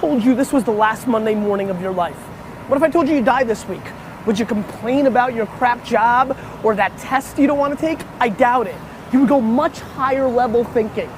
told you this was the last Monday morning of your life? What if I told you die this week? Would you complain about your crap job or that test you don't want to take? I doubt it. You would go much higher level thinking.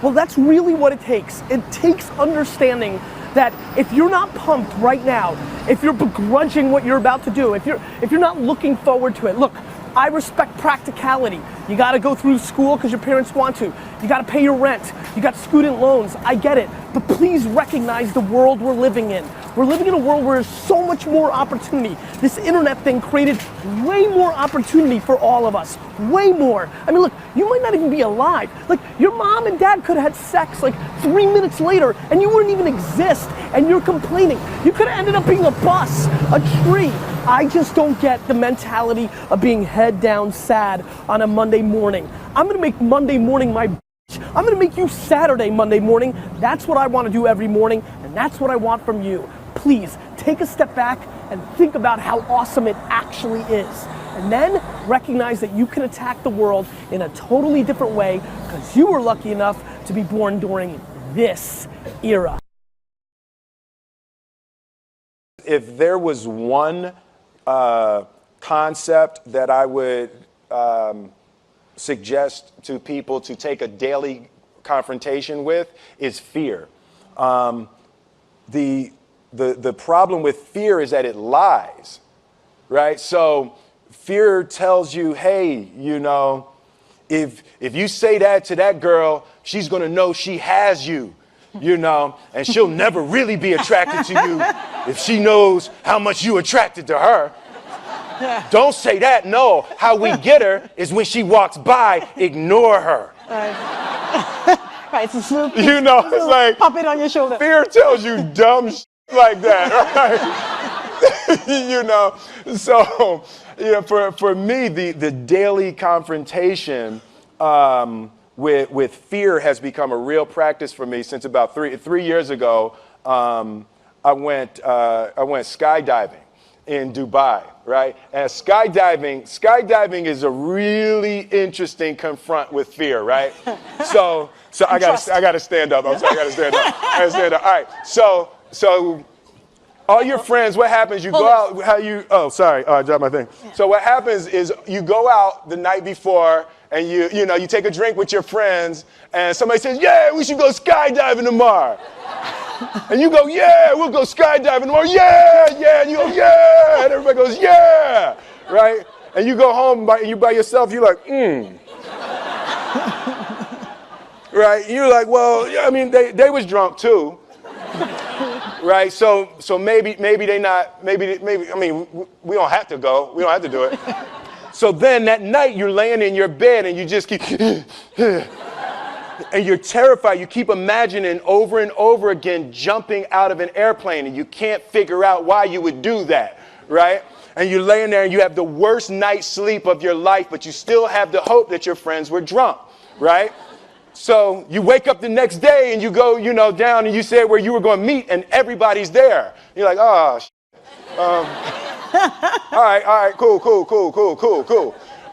Well, that's really what it takes. It takes understanding that if you're not pumped right now, if you're begrudging what you're about to do, if you're not looking forward to it, look, I respect practicality. You gotta go through school because your parents want to. You gotta pay your rent. You got student loans. I get it. But please recognize the world we're living in. We're living in a world where there's so much more opportunity. This internet thing created way more opportunity for all of us. Way more. I mean, look, you might not even be alive. Like, your mom and dad could have had sex like 3 minutes later and you wouldn't even exist and you're complaining. You could have ended up being a bus, a tree. I just don't get the mentality of being head down sad on a Monday morning. I'm gonna make Monday morning my I'm gonna make you Saturday Monday morning. That's what I wanna do every morning, and that's what I want from you. Please, take a step back and think about how awesome it actually is. And then recognize that you can attack the world in a totally different way because you were lucky enough to be born during this era. If there was one concept that I would suggest to people to take a daily confrontation with, is fear. The problem with fear is that it lies, right? So fear tells you, hey, you know, if you say that to that girl, she's gonna know she has you, you know, and she'll never really be attracted to you if she knows how much you attracted to her. Don't say that, no. How we get her is when she walks by, ignore her. Right, it's a swoop. You know, it's like, pop it on your shoulder. Fear tells you dumb shit like that, right? You know, so, you know, for me, the daily confrontation with fear has become a real practice for me since about three years ago. I went skydiving in Dubai, right? And skydiving is a really interesting confront with fear, right? So I gotta stand up. I'm sorry, I gotta stand up. All right. So all your friends, what happens? You go out. Oh, sorry. Oh, I dropped my thing. So what happens is you go out the night before and you know you take a drink with your friends and somebody says, yeah, we should go skydiving tomorrow. And you go, yeah, we'll go skydiving tomorrow. Yeah, yeah. And you go, yeah. And everybody goes, yeah. Right? And you go home and you by yourself. You're like, Right? You're like, well, yeah, I mean, they was drunk too. Right? So maybe they not, maybe, I mean, we don't have to go. We don't have to do it. So then that night you're laying in your bed and you just keep, and you're terrified. You keep imagining over and over again jumping out of an airplane and you can't figure out why you would do that, right? And you're laying there and you have the worst night's sleep of your life, but you still have the hope that your friends were drunk, right? So you wake up the next day and you go, you know, down and you say where you were going to meet and everybody's there. You're like, oh, all right, cool,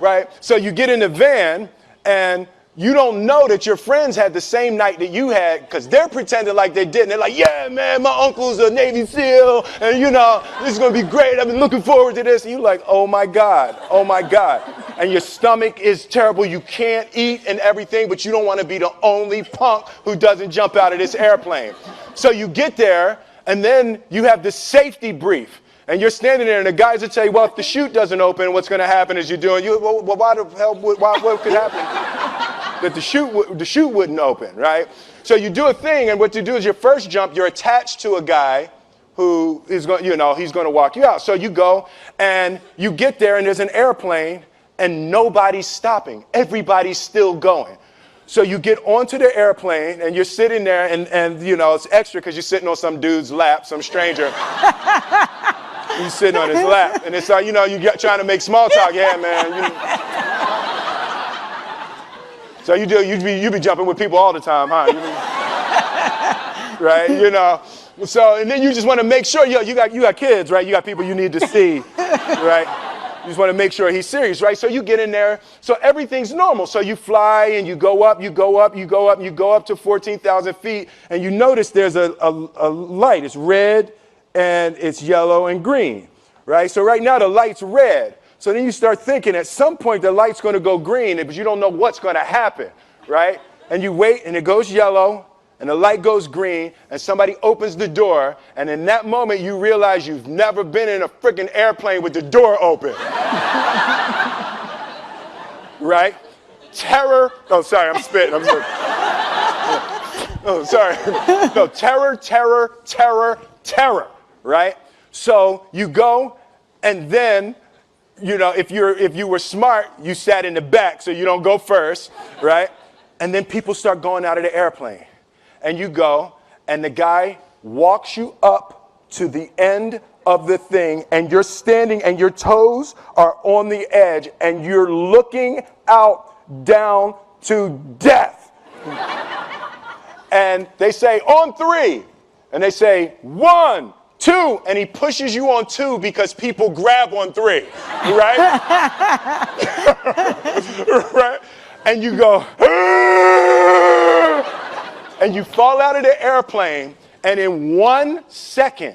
right? So you get in the van and you don't know that your friends had the same night that you had because they're pretending like they didn't. They're like, yeah, man, my uncle's a Navy SEAL and, you know, this is going to be great. I've been looking forward to this. And you're like, oh, my God. And your stomach is terrible. You can't eat and everything, but you don't want to be the only punk who doesn't jump out of this airplane. So you get there and then you have the safety brief. And you're standing there, and the guys will tell you, well, if the chute doesn't open, what's going to happen is you're doing, well, why the hell, what could happen? That the chute wouldn't open, right? So you do a thing, and what you do is your first jump, you're attached to a guy who is going, you know, he's going to walk you out. So you go, and you get there, and there's an airplane, and nobody's stopping. Everybody's still going. So you get onto the airplane, and you're sitting there, and you know, it's extra because you're sitting on some dude's lap, some stranger. He's sitting on his lap, and it's like, you know, trying to make small talk. Yeah, man. So you be jumping with people all the time, huh? Right? You know. So and then you just want to make sure you got kids, right? You got people you need to see, right? You just want to make sure he's serious, right? So you get in there, so everything's normal. So you fly and you go up, you go up, you go up, you go up to 14,000 feet, and you notice there's a light. It's red and it's yellow and green, right? So right now the light's red. So then you start thinking at some point the light's going to go green, but you don't know what's going to happen, right? And you wait and it goes yellow and the light goes green and somebody opens the door, and in that moment you realize you've never been in a freaking airplane with the door open. Right? Terror. Oh, sorry, I'm spitting. I'm sorry. Oh, sorry. No, terror, terror, terror, terror, right? So you go, and then, you know, if you were smart, you sat in the back so you don't go first, right? And then people start going out of the airplane. And you go, and the guy walks you up to the end of the thing, and you're standing, and your toes are on the edge, and you're looking out down to death. And they say, on 3. And they say, 1, 2. And he pushes you on 2 because people grab on 3. Right? Right? And you go, and you fall out of the airplane, and in 1 second,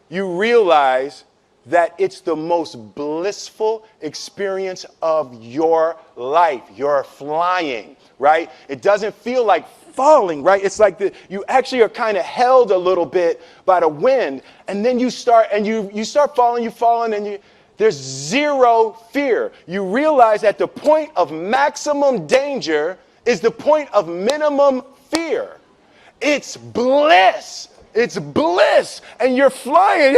you realize that it's the most blissful experience of your life. You're flying, right? It doesn't feel like falling, right? It's like you actually are kind of held a little bit by the wind, and then you start falling, and there's zero fear. You realize that the point of maximum danger is the point of minimum fear. It's bliss. It's bliss. And you're flying.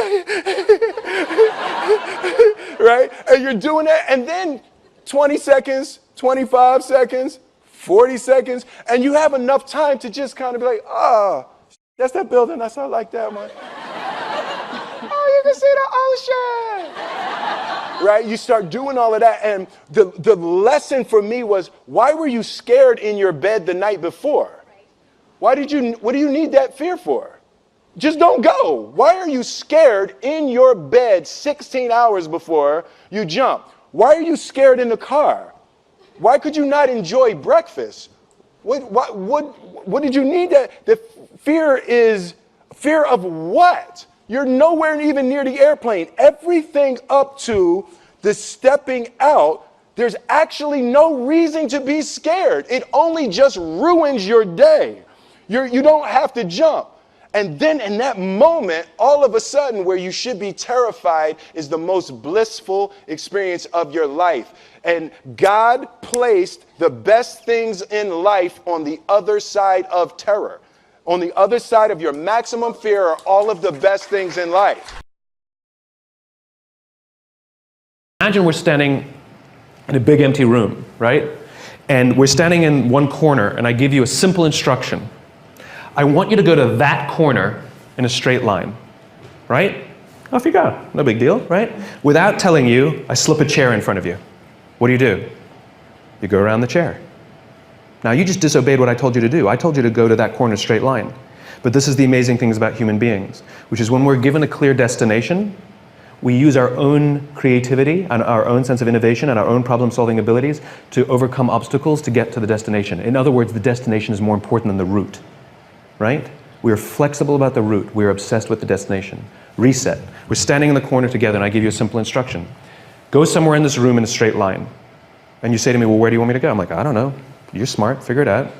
Right? And you're doing that. And then 20 seconds, 25 seconds, 40 seconds. And you have enough time to just kind of be like, oh, that's that building. I saw like that one. Oh, you can see the ocean. Right? You start doing all of that. And the lesson for me was, why were you scared in your bed the night before? What do you need that fear for? Just don't go. Why are you scared in your bed 16 hours before you jump? Why are you scared in the car? Why could you not enjoy breakfast? What did you need that? The fear is fear of what? You're nowhere even near the airplane. Everything up to the stepping out, there's actually no reason to be scared. It only just ruins your day. You don't have to jump. And then in that moment, all of a sudden, where you should be terrified is the most blissful experience of your life. And God placed the best things in life on the other side of terror. On the other side of your maximum fear are all of the best things in life. Imagine we're standing in a big empty room, right? And we're standing in one corner, and I give you a simple instruction. I want you to go to that corner in a straight line, right? Off you go, no big deal, right? Without telling you, I slip a chair in front of you. What do? You go around the chair. Now you just disobeyed what I told you to do. I told you to go to that corner straight line. But this is the amazing things about human beings, which is when we're given a clear destination, we use our own creativity and our own sense of innovation and our own problem-solving abilities to overcome obstacles to get to the destination. In other words, the destination is more important than the route. Right? We are flexible about the route. We are obsessed with the destination. Reset. We're standing in the corner together, and I give you a simple instruction. Go somewhere in this room in a straight line. And you say to me, well, where do you want me to go? I'm like, I don't know. You're smart. Figure it out.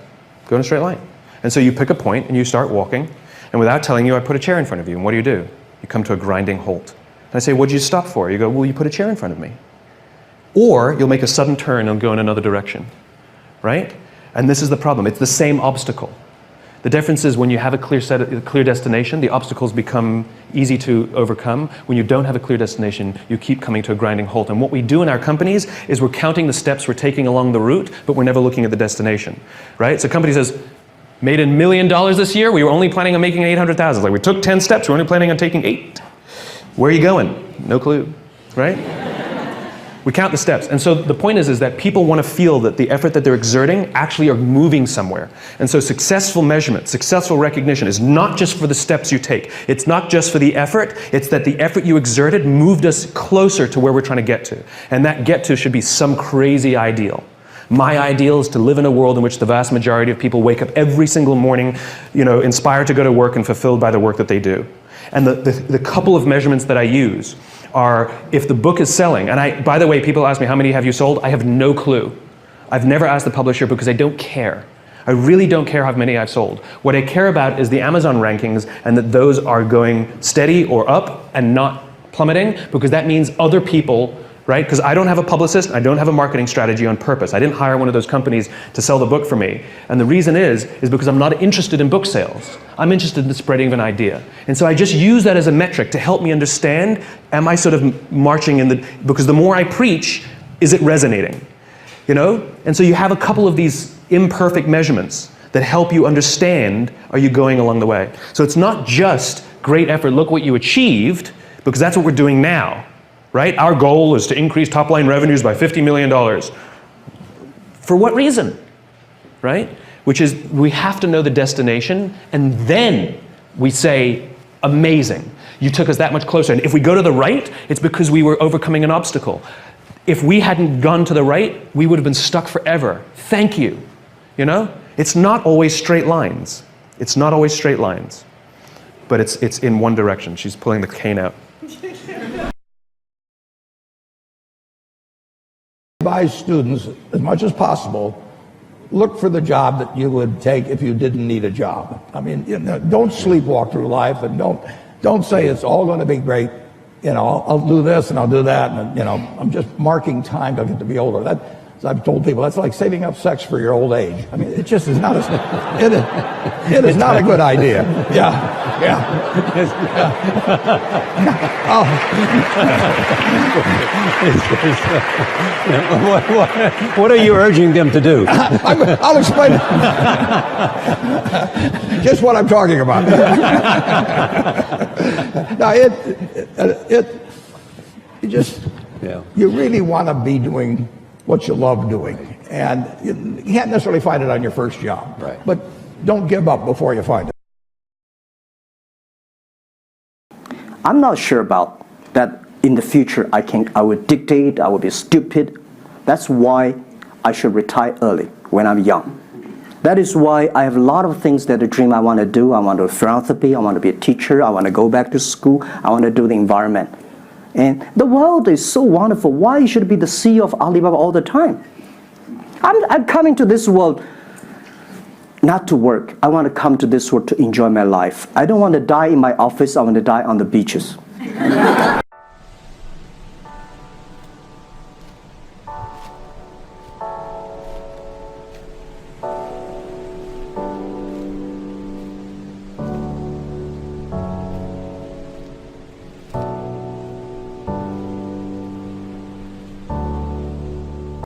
Go in a straight line. And so you pick a point, and you start walking. And without telling you, I put a chair in front of you. And what do? You come to a grinding halt. And I say, what did you stop for? You go, well, you put a chair in front of me. Or you'll make a sudden turn and go in another direction. Right? And this is the problem. It's the same obstacle. The difference is when you have a clear destination, the obstacles become easy to overcome. When you don't have a clear destination, you keep coming to a grinding halt. And what we do in our companies is we're counting the steps we're taking along the route, but we're never looking at the destination, right? So a company says, made $1 million this year, we were only planning on making 800,000. Like we took 10 steps, we're only planning on taking 8. Where are you going? No clue, right? We count the steps. And so the point is that people want to feel that the effort that they're exerting actually are moving somewhere. And so successful measurement, successful recognition is not just for the steps you take. It's not just for the effort. It's that the effort you exerted moved us closer to where we're trying to get to. And that get to should be some crazy ideal. My ideal is to live in a world in which the vast majority of people wake up every single morning, inspired to go to work and fulfilled by the work that they do. And the couple of measurements that I use are if the book is selling, and by the way, people ask me, how many have you sold? I have no clue. I've never asked the publisher because I don't care. I really don't care how many I've sold. What I care about is the Amazon rankings and that those are going steady or up and not plummeting, because that means other people, right? Because I don't have a publicist, I don't have a marketing strategy on purpose. I didn't hire one of those companies to sell the book for me. And the reason is because I'm not interested in book sales. I'm interested in the spreading of an idea. And so I just use that as a metric to help me understand, am I sort of marching in the, because the more I preach, is it resonating? And so you have a couple of these imperfect measurements that help you understand, are you going along the way? So it's not just great effort, look what you achieved, because that's what we're doing now. Right? Our goal is to increase top-line revenues by $50 million. For what reason? Right? Which is, we have to know the destination, and then we say, amazing. You took us that much closer. And if we go to the right, it's because we were overcoming an obstacle. If we hadn't gone to the right, we would have been stuck forever. Thank you. It's not always straight lines. It's not always straight lines. But it's in one direction. She's pulling the cane out. Advise students, as much as possible, look for the job that you would take if you didn't need a job. I mean, don't sleepwalk through life, and don't say it's all going to be great. I'll do this and I'll do that, and I'm just marking time till I get to be older. That, as I've told people, that's like saving up sex for your old age. I mean, it just is not it is not a good idea. Yeah. What are you urging them to do? I'll explain just what I'm talking about. Now, you really want to be doing what you love doing, and you can't necessarily find it on your first job. Right. But don't give up before you find it. I'm not sure about that. In the future, I would dictate, I would be stupid. That's why I should retire early, when I'm young. That is why I have a lot of things that I dream I want to do. I want to do philanthropy, I want to be a teacher, I want to go back to school, I want to do the environment. And the world is so wonderful. Why should I be the CEO of Alibaba all the time? I'm coming to this world not to work. I want to come to this world to enjoy my life. I don't want to die in my office, I want to die on the beaches.